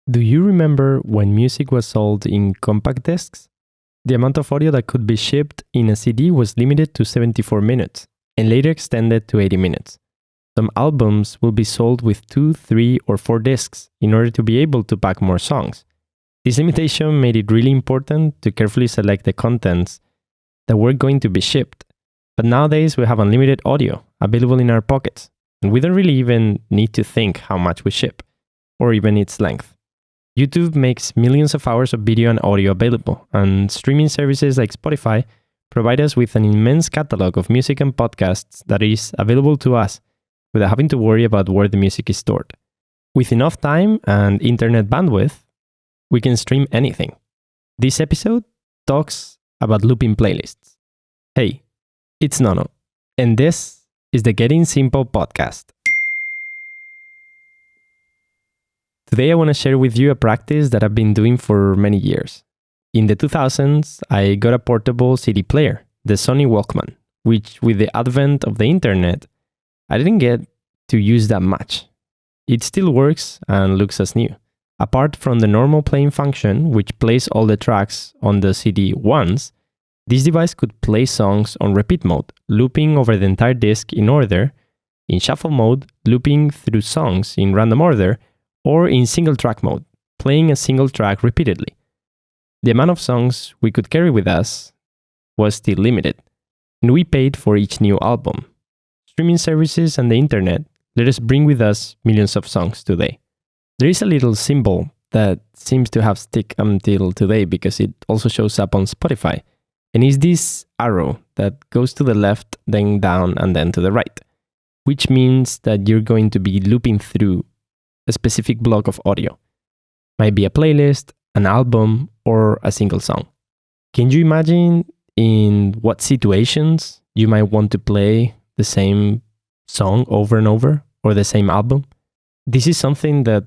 Do you remember when music was sold in compact discs? The amount of audio that could be shipped in a CD was limited to 74 minutes and later extended to 80 minutes. Some albums will be sold with 2, 3, or 4 discs in order to be able to pack more songs. This limitation made it really important to carefully select the contents that were going to be shipped. But nowadays we have unlimited audio available in our pockets, and we don't really even need to think how much we ship, or even its length. YouTube makes millions of hours of video and audio available, and streaming services like Spotify provide us with an immense catalog of music and podcasts that is available to us without having to worry about where the music is stored. With enough time and internet bandwidth, we can stream anything. This episode talks about looping playlists. Hey, it's Nono, and this is the Getting Simple podcast. Today I want to share with you a practice that I've been doing for many years. In the 2000s, I got a portable CD player, the Sony Walkman, which with the advent of the internet, I didn't get to use that much. It still works and looks as new. Apart from the normal playing function, which plays all the tracks on the CD once, this device could play songs on repeat mode, looping over the entire disc in order, in shuffle mode, looping through songs in random order, or in single track mode, playing a single track repeatedly. The amount of songs we could carry with us was still limited, and we paid for each new album. Streaming services and the internet let us bring with us millions of songs today. There is a little symbol that seems to have stuck until today because it also shows up on Spotify, and is this arrow that goes to the left, then down, and then to the right, which means that you're going to be looping through a specific block of audio. Might be a playlist, an album, or a single song. Can you imagine in what situations you might want to play the same song over and over, or the same album? This is something that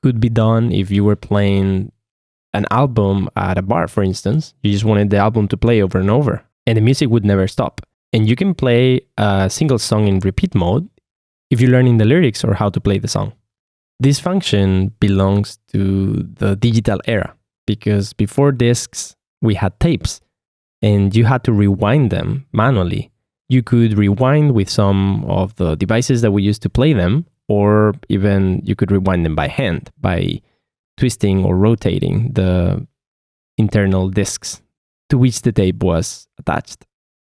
could be done if you were playing an album at a bar, for instance. You just wanted the album to play over and over, and the music would never stop. And you can play a single song in repeat mode if you're learning the lyrics or how to play the song. This function belongs to the digital era because before discs, we had tapes and you had to rewind them manually. You could rewind with some of the devices that we used to play them, or even you could rewind them by hand by twisting or rotating the internal discs to which the tape was attached.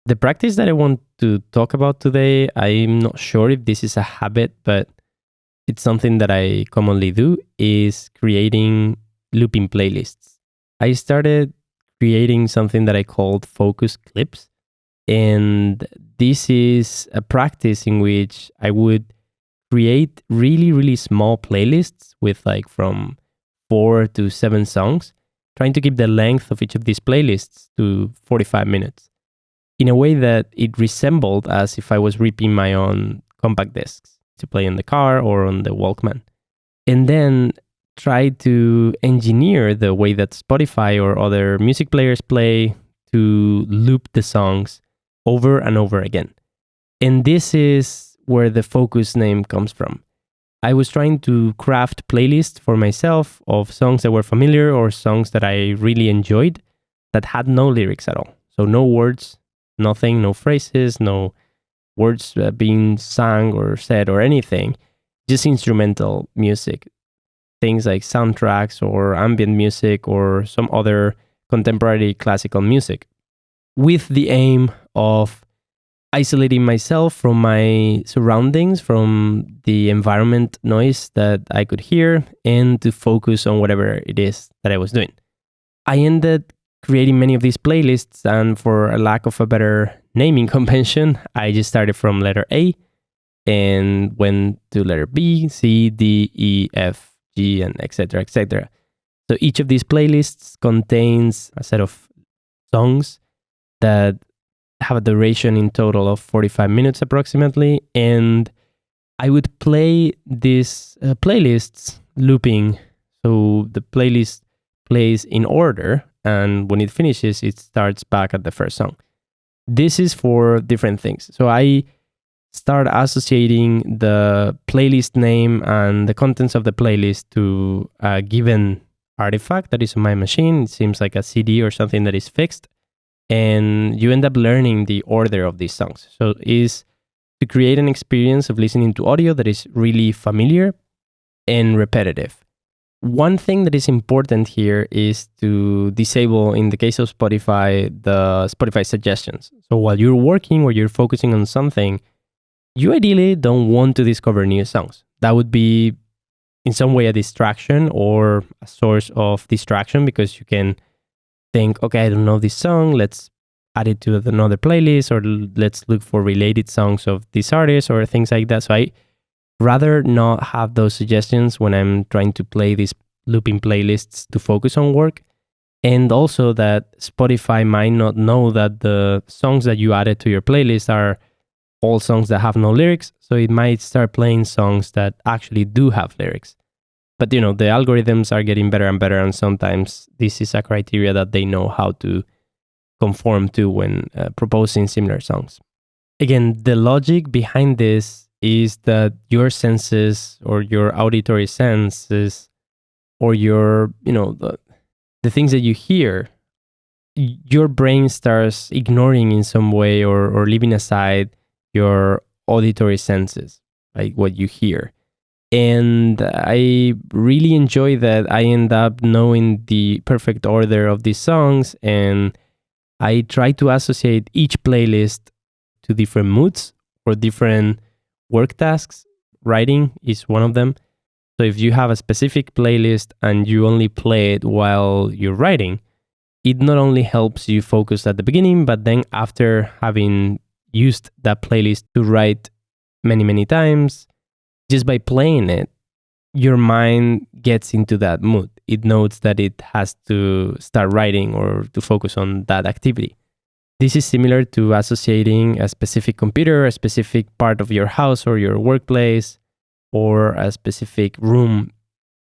The practice that I want to talk about today, I'm not sure if this is a habit, but it's something that I commonly do, is creating looping playlists. I started creating something that I called focus clips. And this is a practice in which I would create really, really small playlists with like from 4 to 7 songs, trying to keep the length of each of these playlists to 45 minutes in a way that it resembled as if I was ripping my own compact discs to play in the car or on the Walkman. And then try to engineer the way that Spotify or other music players play to loop the songs over and over again. And this is where the focus name comes from. I was trying to craft playlists for myself of songs that were familiar or songs that I really enjoyed that had no lyrics at all. So no words, nothing, no phrases, no words being sung or said or anything, just instrumental music. Things like soundtracks or ambient music or some other contemporary classical music, with the aim of isolating myself from my surroundings, from the environment noise that I could hear, and to focus on whatever it is that I was doing. I ended creating many of these playlists, and for a lack of a better naming convention, I just started from letter A and went to letter B, C, D, E, F, G, and etc., etc. So each of these playlists contains a set of songs that have a duration in total of 45 minutes approximately, and I would play these playlists looping. So the playlist plays in order, and when it finishes, it starts back at the first song. This is for different things. So I start associating the playlist name and the contents of the playlist to a given artifact that is on my machine. It seems like a CD or something that is fixed. And you end up learning the order of these songs. So is to create an experience of listening to audio that is really familiar and repetitive. One thing that is important here is to disable, in the case of Spotify, the Spotify suggestions. So while you're working or you're focusing on something, you ideally don't want to discover new songs. That would be in some way a distraction or a source of distraction, because you can think, okay, I don't know this song, let's add it to another playlist, or let's look for related songs of this artist or things like that. So I rather not have those suggestions when I'm trying to play these looping playlists to focus on work. And also that Spotify might not know that the songs that you added to your playlist are all songs that have no lyrics. So it might start playing songs that actually do have lyrics. But the algorithms are getting better and better. And sometimes this is a criteria that they know how to conform to when proposing similar songs. Again, the logic behind this is that your senses or your auditory senses or your, the things that you hear, your brain starts ignoring in some way or leaving aside your auditory senses, like what you hear. And I really enjoy that I end up knowing the perfect order of these songs, and I try to associate each playlist to different moods or different work tasks. Writing is one of them. So if you have a specific playlist and you only play it while you're writing, it not only helps you focus at the beginning, but then after having used that playlist to write many, many times, just by playing it, your mind gets into that mood. It knows that it has to start writing or to focus on that activity. This is similar to associating a specific computer, a specific part of your house or your workplace, or a specific room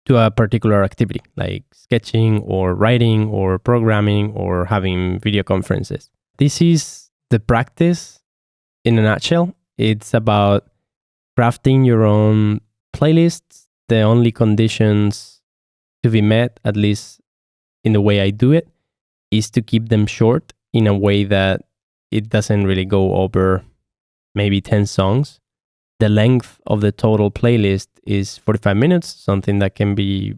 to a particular activity, like sketching or writing or programming or having video conferences. This is the practice in a nutshell. It's about crafting your own playlists. The only conditions to be met, at least in the way I do it, is to keep them short in a way that it doesn't really go over maybe 10 songs. The length of the total playlist is 45 minutes, something that can be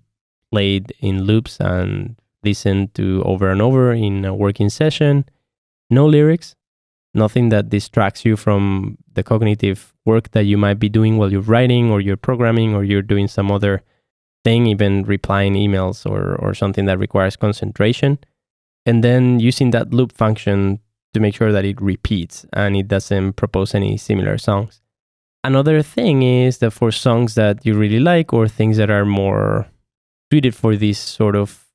played in loops and listened to over and over in a working session. No lyrics, nothing that distracts you from the cognitive work that you might be doing while you're writing or you're programming or you're doing some other thing, even replying emails or something that requires concentration. And then using that loop function to make sure that it repeats and it doesn't propose any similar songs. Another thing is that for songs that you really like or things that are more suited for this sort of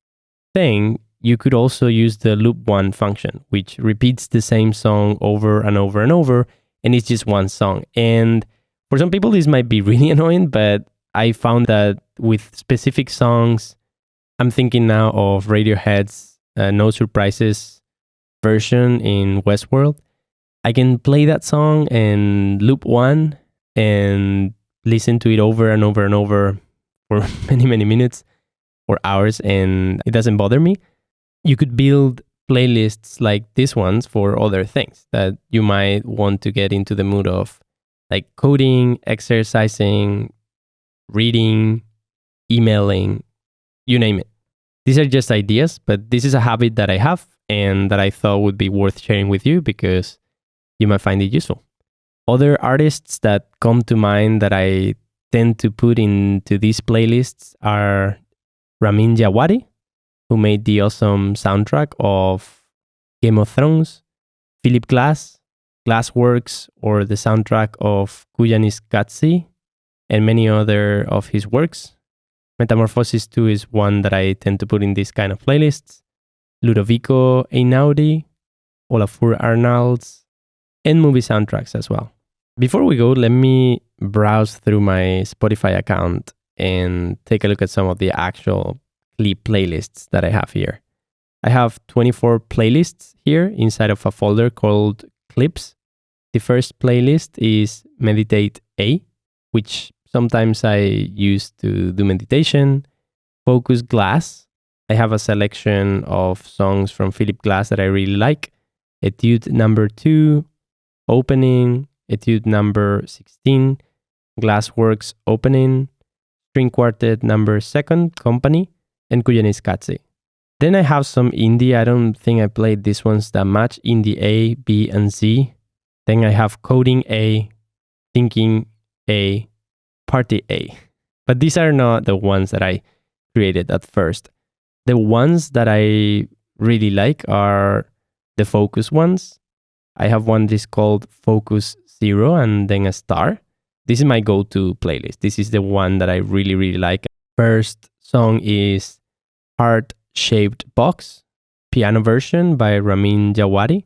thing, you could also use the loop one function, which repeats the same song over and over and over, and it's just one song. And for some people, this might be really annoying, but I found that with specific songs, I'm thinking now of Radiohead's No Surprises version in Westworld. I can play that song and loop one and listen to it over and over and over for many, many minutes or hours, and it doesn't bother me. You could build playlists like these ones for other things that you might want to get into the mood of, like coding, exercising, reading, emailing, you name it. These are just ideas, but this is a habit that I have and that I thought would be worth sharing with you because you might find it useful. Other artists that come to mind that I tend to put into these playlists are Ramin Djawadi, who made the awesome soundtrack of Game of Thrones, Philip Glass, Glassworks, or the soundtrack of Kujanis Katsi, and many other of his works. Metamorphosis 2 is one that I tend to put in these kind of playlists. Ludovico Einaudi, Olafur Arnalds, and movie soundtracks as well. Before we go, let me browse through my Spotify account and take a look at some of the actual clip playlists that I have here. I have 24 playlists here inside of a folder called Clips. The first playlist is Meditate A, which sometimes I use to do meditation. Focus Glass. I have a selection of songs from Philip Glass that I really like. Etude number 2, Opening, Etude number 16, Glassworks Opening, String Quartet number 2, Company, and Kujeniskatse. Then I have some indie. I don't think I played these ones that much. Indie A, B, and C. Then I have Coding A, Thinking A, Party A. But these are not the ones that I created at first. The ones that I really like are the focus ones. I have one that is called Focus 0 and then a star. This is my go-to playlist. This is the one that I really, really like. First song is Heart-Shaped Box, piano version by Ramin Djawadi.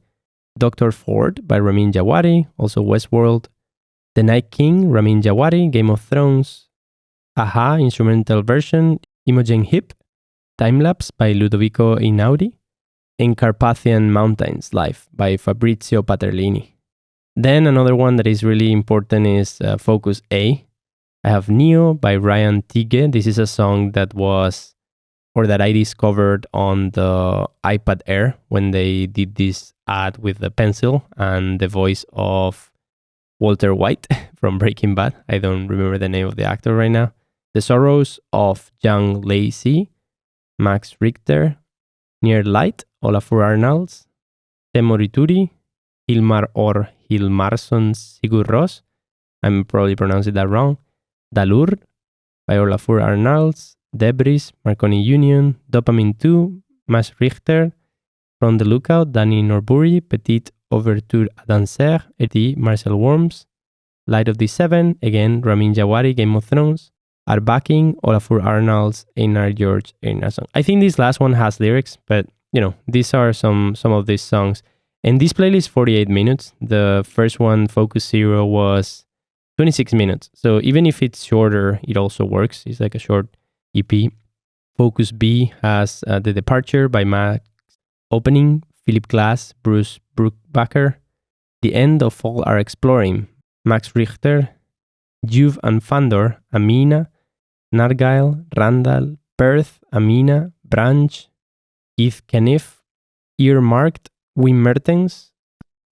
Dr. Ford by Ramin Djawadi, also Westworld. The Night King, Ramin Djawadi, Game of Thrones. Aha, instrumental version, Imogen Heap. Timelapse by Ludovico Einaudi. And Carpathian Mountains Live by Fabrizio Paterlini. Then another one that is really important is Focus A. I have Neo by Ryan Tige. This is a song that I discovered on the iPad Air when they did this ad with the pencil and the voice of Walter White from Breaking Bad. I don't remember the name of the actor right now. The Sorrows of Young Lacey, Max Richter. Near Light, Olafur Arnalds. Temorituri, Hilmar or Hilmarsson Sigur Ros. I'm probably pronouncing that wrong. Dalur by Olafur Arnalds. Debris, Marconi Union. Dopamine 2, Max Richter. From the Lookout, Danny Norbury. Petite Ouverture à Danser, et Marcel Worms. Light of the Seven, again, Ramin Djawadi, Game of Thrones. Arbacking, Olafur Arnalds, Einar George Einarsson. I think this last one has lyrics, but these are some of these songs. And this playlist is 48 minutes. The first one, Focus 0, was 26 minutes. So even if it's shorter, it also works. It's like a short EP. Focus B has The Departure by Max Opening, Philip Glass, Bruce Bruckbacher. The End of All Are Exploring, Max Richter. Juve and Fandor, Amina. Nargile, Randall, Perth, Amina, Branch, Keith Keniff. Earmarked, Wim Mertens,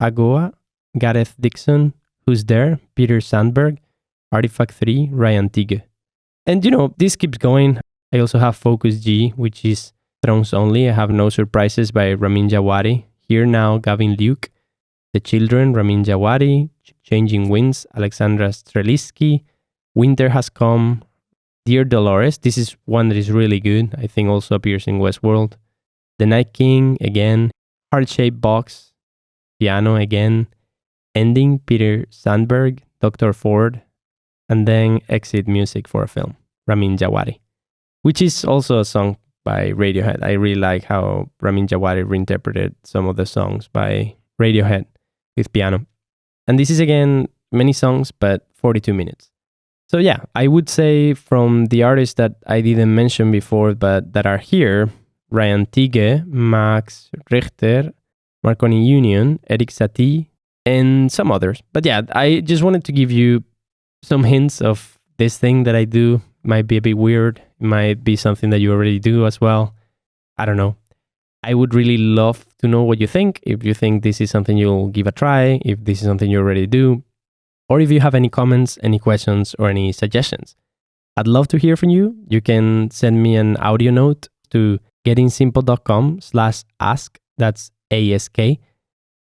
Agoa, Gareth Dixon, Who's There, Peter Sandberg, Artifact 3, Ryan Tige. And this keeps going. I also have Focus G, which is Thrones only. I have No Surprises by Ramin Djawadi. Here Now, Gavin Luke. The Children, Ramin Djawadi. Changing Winds, Alexandra Streliski. Winter Has Come. Dear Dolores, this is one that is really good. I think also appears in Westworld. The Night King, again. Heart-Shaped Box. Piano, again. Ending, Peter Sandberg, Dr. Ford. And then Exit Music for a Film, Ramin Djawadi. Which is also a song by Radiohead. I really like how Ramin Djawadi reinterpreted some of the songs by Radiohead with piano. And this is, again, many songs, but 42 minutes. So yeah, I would say from the artists that I didn't mention before, but that are here, Ryan Tige, Max Richter, Marconi Union, Eric Satie, and some others. But yeah, I just wanted to give you some hints of this thing that I do. Might be a bit weird. It might be something that you already do as well. I don't know. I would really love to know what you think. If you think this is something you'll give a try, if this is something you already do, or if you have any comments, any questions, or any suggestions. I'd love to hear from you. You can send me an audio note to gettingsimple.com/ask. That's ASK.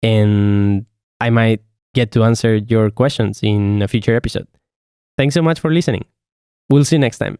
And I might get to answer your questions in a future episode. Thanks so much for listening. We'll see you next time.